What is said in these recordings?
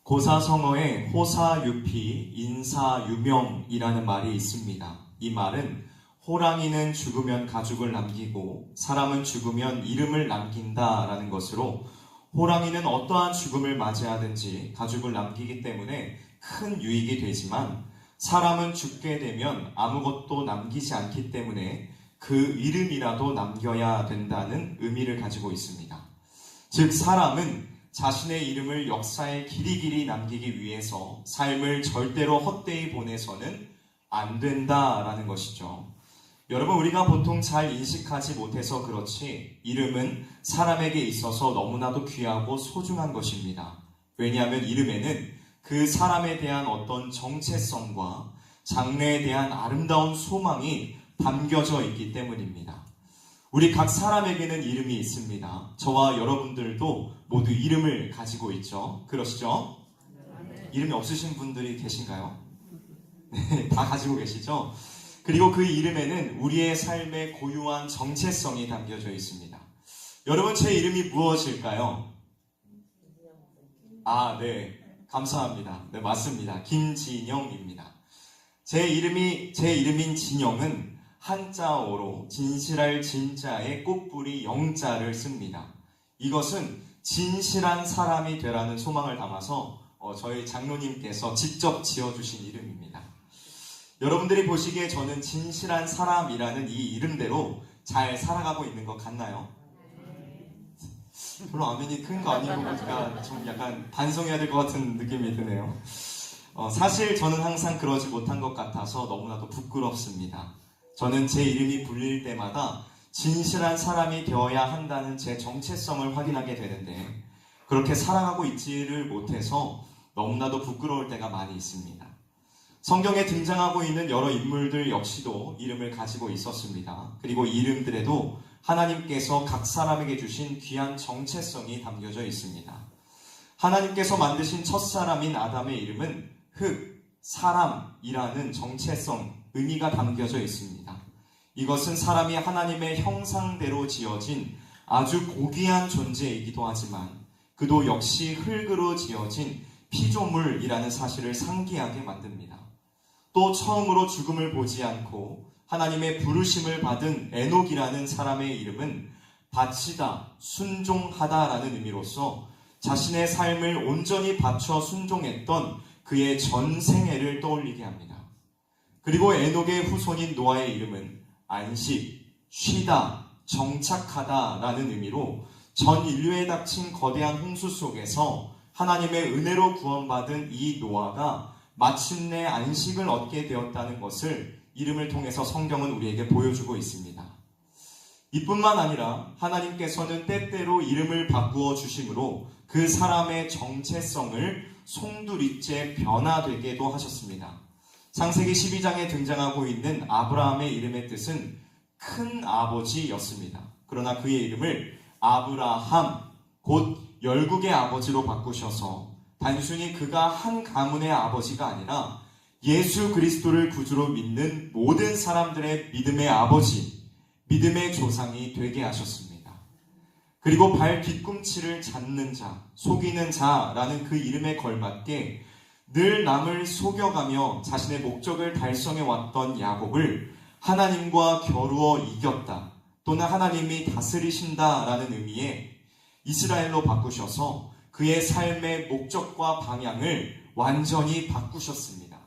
고사성어에 호사유피, 인사유명이라는 말이 있습니다. 이 말은 호랑이는 죽으면 가죽을 남기고 사람은 죽으면 이름을 남긴다라는 것으로 호랑이는 어떠한 죽음을 맞이하든지 가죽을 남기기 때문에 큰 유익이 되지만 사람은 죽게 되면 아무것도 남기지 않기 때문에 그 이름이라도 남겨야 된다는 의미를 가지고 있습니다. 즉 사람은 자신의 이름을 역사에 길이길이 남기기 위해서 삶을 절대로 헛되이 보내서는 안 된다라는 것이죠. 여러분, 우리가 보통 잘 인식하지 못해서 그렇지 이름은 사람에게 있어서 너무나도 귀하고 소중한 것입니다. 왜냐하면 이름에는 그 사람에 대한 어떤 정체성과 장래에 대한 아름다운 소망이 담겨져 있기 때문입니다. 우리 각 사람에게는 이름이 있습니다. 저와 여러분들도 모두 이름을 가지고 있죠. 그러시죠? 이름이 없으신 분들이 계신가요? 네, 다 가지고 계시죠? 그리고 그 이름에는 우리의 삶의 고유한 정체성이 담겨져 있습니다. 여러분, 제 이름이 무엇일까요? 네. 감사합니다. 네, 맞습니다. 김진영입니다. 제 이름인 진영은 한자어로 진실할 진자에 꽃뿌리 영자를 씁니다. 이것은 진실한 사람이 되라는 소망을 담아서 저희 장로님께서 직접 지어주신 이름입니다. 여러분들이 보시기에 저는 진실한 사람이라는 이 이름대로 잘 살아가고 있는 것 같나요? 별로 아멘이 큰 거 아니고 보니까 좀 약간 반성해야 될 것 같은 느낌이 드네요. 사실 저는 항상 그러지 못한 것 같아서 너무나도 부끄럽습니다. 저는 제 이름이 불릴 때마다 진실한 사람이 되어야 한다는 제 정체성을 확인하게 되는데 그렇게 살아가고 있지를 못해서 너무나도 부끄러울 때가 많이 있습니다. 성경에 등장하고 있는 여러 인물들 역시도 이름을 가지고 있었습니다. 그리고 이 이름들에도 하나님께서 각 사람에게 주신 귀한 정체성이 담겨져 있습니다. 하나님께서 만드신 첫사람인 아담의 이름은 흙, 사람이라는 정체성, 의미가 담겨져 있습니다. 이것은 사람이 하나님의 형상대로 지어진 아주 고귀한 존재이기도 하지만 그도 역시 흙으로 지어진 피조물이라는 사실을 상기하게 만듭니다. 또 처음으로 죽음을 보지 않고 하나님의 부르심을 받은 에녹이라는 사람의 이름은 바치다, 순종하다라는 의미로서 자신의 삶을 온전히 바쳐 순종했던 그의 전생애를 떠올리게 합니다. 그리고 에녹의 후손인 노아의 이름은 안식, 쉬다, 정착하다라는 의미로 전 인류에 닥친 거대한 홍수 속에서 하나님의 은혜로 구원받은 이 노아가 마침내 안식을 얻게 되었다는 것을 이름을 통해서 성경은 우리에게 보여주고 있습니다. 이뿐만 아니라 하나님께서는 때때로 이름을 바꾸어 주심으로 그 사람의 정체성을 송두리째 변화되게도 하셨습니다. 창세기 12장에 등장하고 있는 아브라함의 이름의 뜻은 큰 아버지였습니다. 그러나 그의 이름을 아브라함, 곧 열국의 아버지로 바꾸셔서 단순히 그가 한 가문의 아버지가 아니라 예수 그리스도를 구주로 믿는 모든 사람들의 믿음의 아버지, 믿음의 조상이 되게 하셨습니다. 그리고 발 뒤꿈치를 잡는 자, 속이는 자라는 그 이름에 걸맞게 늘 남을 속여가며 자신의 목적을 달성해왔던 야곱을 하나님과 겨루어 이겼다, 또는 하나님이 다스리신다라는 의미의 이스라엘로 바꾸셔서 그의 삶의 목적과 방향을 완전히 바꾸셨습니다.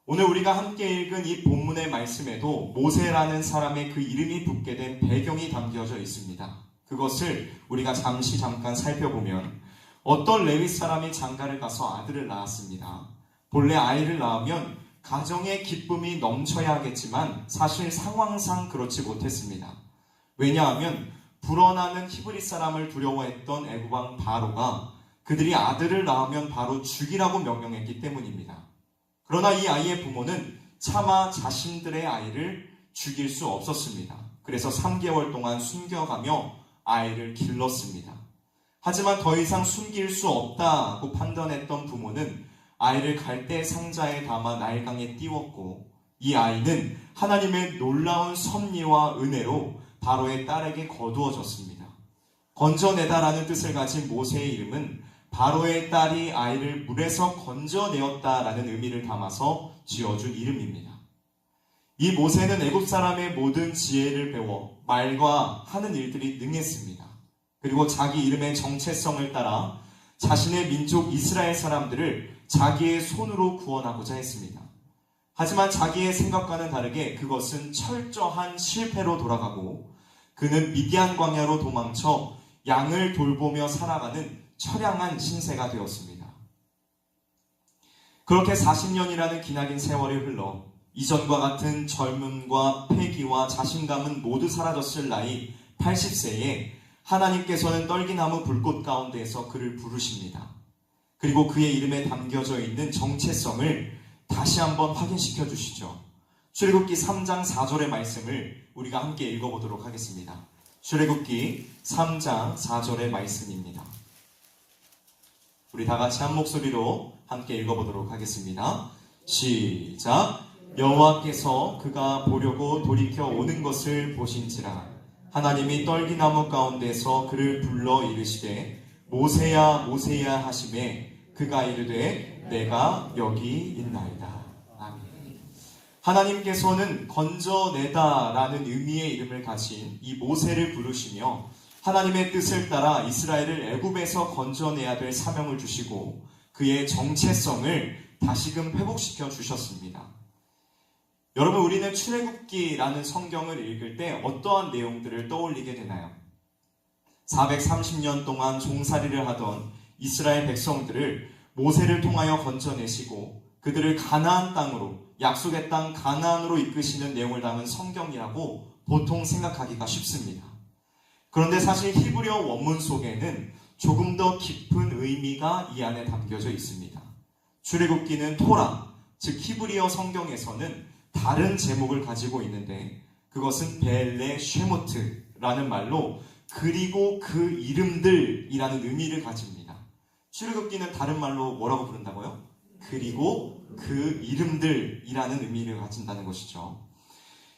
오늘 우리가 함께 읽은 이 본문의 말씀에도 모세라는 사람의 그 이름이 붙게 된 배경이 담겨져 있습니다. 그것을 우리가 잠깐 살펴보면 어떤 레위 사람이 장가를 가서 아들을 낳았습니다. 본래 아이를 낳으면 가정의 기쁨이 넘쳐야 하겠지만 사실 상황상 그렇지 못했습니다. 왜냐하면 불어나는 히브리 사람을 두려워했던 애국왕 바로가 그들이 아들을 낳으면 바로 죽이라고 명령했기 때문입니다. 그러나 이 아이의 부모는 차마 자신들의 아이를 죽일 수 없었습니다. 그래서 3개월 동안 숨겨가며 아이를 길렀습니다. 하지만 더 이상 숨길 수 없다고 판단했던 부모는 아이를 갈대 상자에 담아 나일강에 띄웠고 이 아이는 하나님의 놀라운 섭리와 은혜로 바로의 딸에게 거두어졌습니다. 건져내다라는 뜻을 가진 모세의 이름은 바로의 딸이 아이를 물에서 건져내었다라는 의미를 담아서 지어준 이름입니다. 이 모세는 애굽 사람의 모든 지혜를 배워 말과 하는 일들이 능했습니다. 그리고 자기 이름의 정체성을 따라 자신의 민족 이스라엘 사람들을 자기의 손으로 구원하고자 했습니다. 하지만 자기의 생각과는 다르게 그것은 철저한 실패로 돌아가고 그는 미디안 광야로 도망쳐 양을 돌보며 살아가는 처량한 신세가 되었습니다. 그렇게 40년이라는 기나긴 세월이 흘러 이전과 같은 젊음과 패기와 자신감은 모두 사라졌을 나이 80세에 하나님께서는 떨기나무 불꽃 가운데에서 그를 부르십니다. 그리고 그의 이름에 담겨져 있는 정체성을 다시 한번 확인시켜 주시죠. 출애굽기 3장 4절의 말씀을 우리가 함께 읽어보도록 하겠습니다. 출애굽기 3장 4절의 말씀입니다. 우리 다 같이 한 목소리로 함께 읽어보도록 하겠습니다. 시작! 여호와께서 그가 보려고 돌이켜 오는 것을 보신지라 하나님이 떨기나무 가운데서 그를 불러 이르시되 모세야 모세야 하시매 그가 이르되 내가 여기 있나이다. 아멘. 하나님께서는 건져내다 라는 의미의 이름을 가진 이 모세를 부르시며 하나님의 뜻을 따라 이스라엘을 애굽에서 건져내야 될 사명을 주시고 그의 정체성을 다시금 회복시켜 주셨습니다. 여러분, 우리는 출애굽기라는 성경을 읽을 때 어떠한 내용들을 떠올리게 되나요? 430년 동안 종살이를 하던 이스라엘 백성들을 모세를 통하여 건져내시고 그들을 가나안 땅으로, 약속의 땅 가나안으로 이끄시는 내용을 담은 성경이라고 보통 생각하기가 쉽습니다. 그런데 사실 히브리어 원문 속에는 조금 더 깊은 의미가 이 안에 담겨져 있습니다. 출애굽기는 토라, 즉 히브리어 성경에서는 다른 제목을 가지고 있는데 그것은 벨레 쉐모트라는 말로 그리고 그 이름들이라는 의미를 가집니다. 출애굽기는 다른 말로 뭐라고 부른다고요? 그리고 그 이름들이라는 의미를 가진다는 것이죠.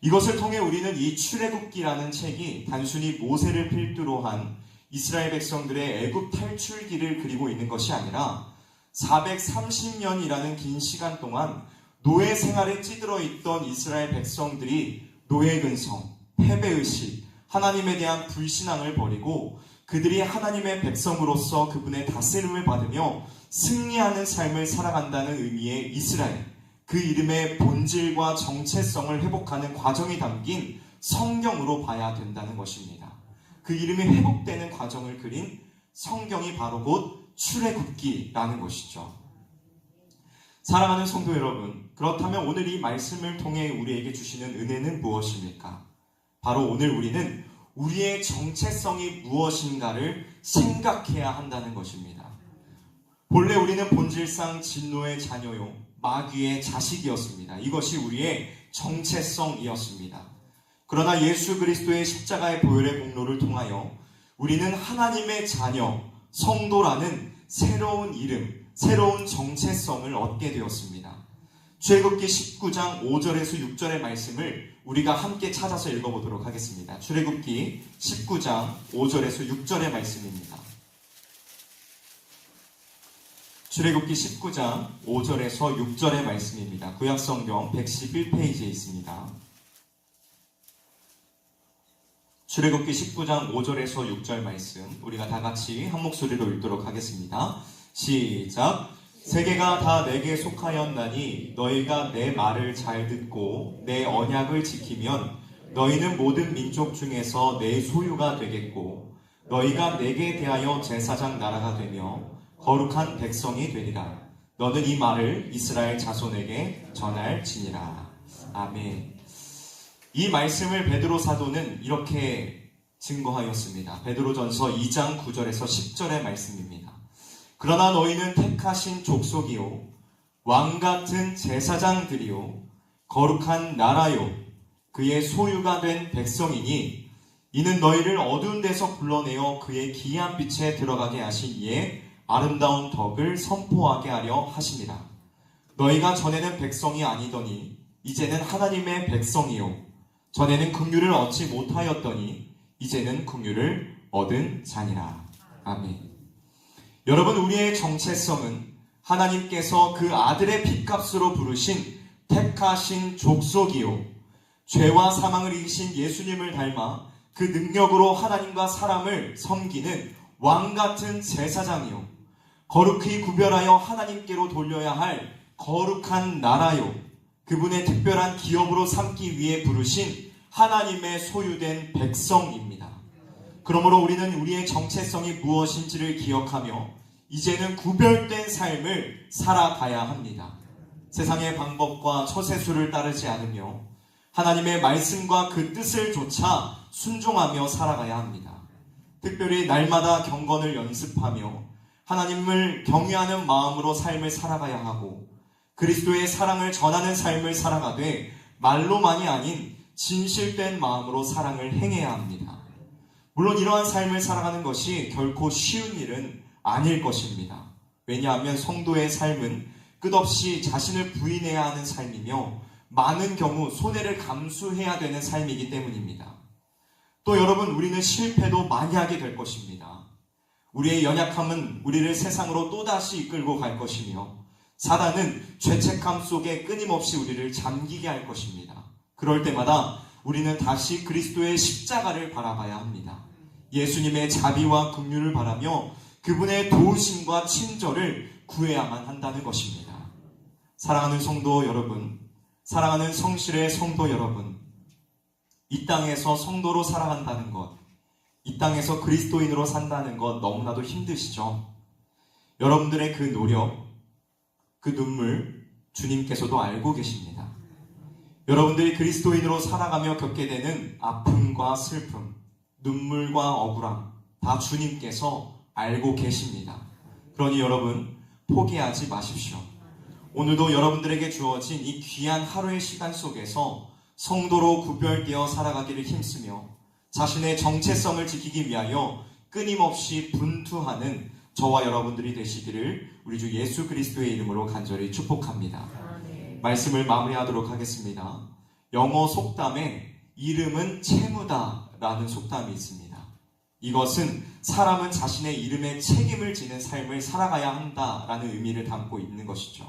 이것을 통해 우리는 이 출애굽기라는 책이 단순히 모세를 필두로 한 이스라엘 백성들의 애굽 탈출기를 그리고 있는 것이 아니라 430년이라는 긴 시간 동안 노예 생활에 찌들어 있던 이스라엘 백성들이 노예 근성, 패배의식, 하나님에 대한 불신앙을 버리고 그들이 하나님의 백성으로서 그분의 다스림을 받으며 승리하는 삶을 살아간다는 의미의 이스라엘, 그 이름의 본질과 정체성을 회복하는 과정이 담긴 성경으로 봐야 된다는 것입니다. 그 이름이 회복되는 과정을 그린 성경이 바로 곧 출애굽기라는 것이죠. 사랑하는 성도 여러분, 그렇다면 오늘 이 말씀을 통해 우리에게 주시는 은혜는 무엇입니까? 바로 오늘 우리는 우리의 정체성이 무엇인가를 생각해야 한다는 것입니다. 본래 우리는 본질상 진노의 자녀요, 마귀의 자식이었습니다. 이것이 우리의 정체성이었습니다. 그러나 예수 그리스도의 십자가의 보혈의 공로를 통하여 우리는 하나님의 자녀, 성도라는 새로운 이름, 새로운 정체성을 얻게 되었습니다. 출애굽기 19장 5절에서 6절의 말씀을 우리가 함께 찾아서 읽어보도록 하겠습니다. 출애굽기 19장 5절에서 6절의 말씀입니다. 출애굽기 19장 5절에서 6절의 말씀입니다. 구약성경 111페이지에 있습니다. 출애굽기 19장 5절에서 6절 말씀 우리가 다 같이 한 목소리로 읽도록 하겠습니다. 시작! 세계가 다 내게 속하였나니 너희가 내 말을 잘 듣고 내 언약을 지키면 너희는 모든 민족 중에서 내 소유가 되겠고 너희가 내게 대하여 제사장 나라가 되며 거룩한 백성이 되리라. 너는 이 말을 이스라엘 자손에게 전할지니라. 아멘. 이 말씀을 베드로 사도는 이렇게 증거하였습니다. 베드로전서 2장 9절에서 10절의 말씀입니다. 그러나 너희는 택하신 족속이요 왕같은 제사장들이요 거룩한 나라요 그의 소유가 된 백성이니 이는 너희를 어두운 데서 불러내어 그의 기이한 빛에 들어가게 하신 이의 아름다운 덕을 선포하게 하려 하심이라. 너희가 전에는 백성이 아니더니 이제는 하나님의 백성이요 전에는 긍휼을 얻지 못하였더니 이제는 긍휼을 얻은 자니라. 아멘. 여러분, 우리의 정체성은 하나님께서 그 아들의 핏값으로 부르신 택하신 족속이요, 죄와 사망을 이기신 예수님을 닮아 그 능력으로 하나님과 사람을 섬기는 왕같은 제사장이요, 거룩히 구별하여 하나님께로 돌려야 할 거룩한 나라요, 그분의 특별한 기업으로 삼기 위해 부르신 하나님의 소유된 백성입니다. 그러므로 우리는 우리의 정체성이 무엇인지를 기억하며 이제는 구별된 삶을 살아가야 합니다. 세상의 방법과 처세술을 따르지 않으며 하나님의 말씀과 그 뜻을 조차 순종하며 살아가야 합니다. 특별히 날마다 경건을 연습하며 하나님을 경외하는 마음으로 삶을 살아가야 하고 그리스도의 사랑을 전하는 삶을 살아가되 말로만이 아닌 진실된 마음으로 사랑을 행해야 합니다. 물론 이러한 삶을 살아가는 것이 결코 쉬운 일은 아닐 것입니다. 왜냐하면 성도의 삶은 끝없이 자신을 부인해야 하는 삶이며 많은 경우 손해를 감수해야 되는 삶이기 때문입니다. 또 여러분, 우리는 실패도 많이 하게 될 것입니다. 우리의 연약함은 우리를 세상으로 또다시 이끌고 갈 것이며 사단은 죄책감 속에 끊임없이 우리를 잠기게 할 것입니다. 그럴 때마다 우리는 다시 그리스도의 십자가를 바라봐야 합니다. 예수님의 자비와 긍휼을 바라며 그분의 도우심과 친절을 구해야만 한다는 것입니다. 사랑하는 성도 여러분, 사랑하는 성실의 성도 여러분, 이 땅에서 성도로 살아간다는 것, 이 땅에서 그리스도인으로 산다는 것 너무나도 힘드시죠? 여러분들의 그 노력, 그 눈물 주님께서도 알고 계십니다. 여러분들이 그리스도인으로 살아가며 겪게 되는 아픔과 슬픔, 눈물과 억울함 다 주님께서 알고 계십니다. 그러니 여러분, 포기하지 마십시오. 오늘도 여러분들에게 주어진 이 귀한 하루의 시간 속에서 성도로 구별되어 살아가기를 힘쓰며 자신의 정체성을 지키기 위하여 끊임없이 분투하는 저와 여러분들이 되시기를 우리 주 예수 그리스도의 이름으로 간절히 축복합니다. 말씀을 마무리하도록 하겠습니다. 영어 속담에 이름은 채무다 라는 속담이 있습니다. 이것은 사람은 자신의 이름에 책임을 지는 삶을 살아가야 한다라는 의미를 담고 있는 것이죠.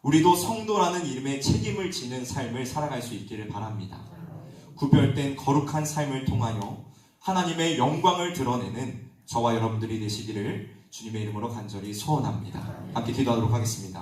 우리도 성도라는 이름에 책임을 지는 삶을 살아갈 수 있기를 바랍니다. 구별된 거룩한 삶을 통하여 하나님의 영광을 드러내는 저와 여러분들이 되시기를 주님의 이름으로 간절히 소원합니다. 함께 기도하도록 하겠습니다.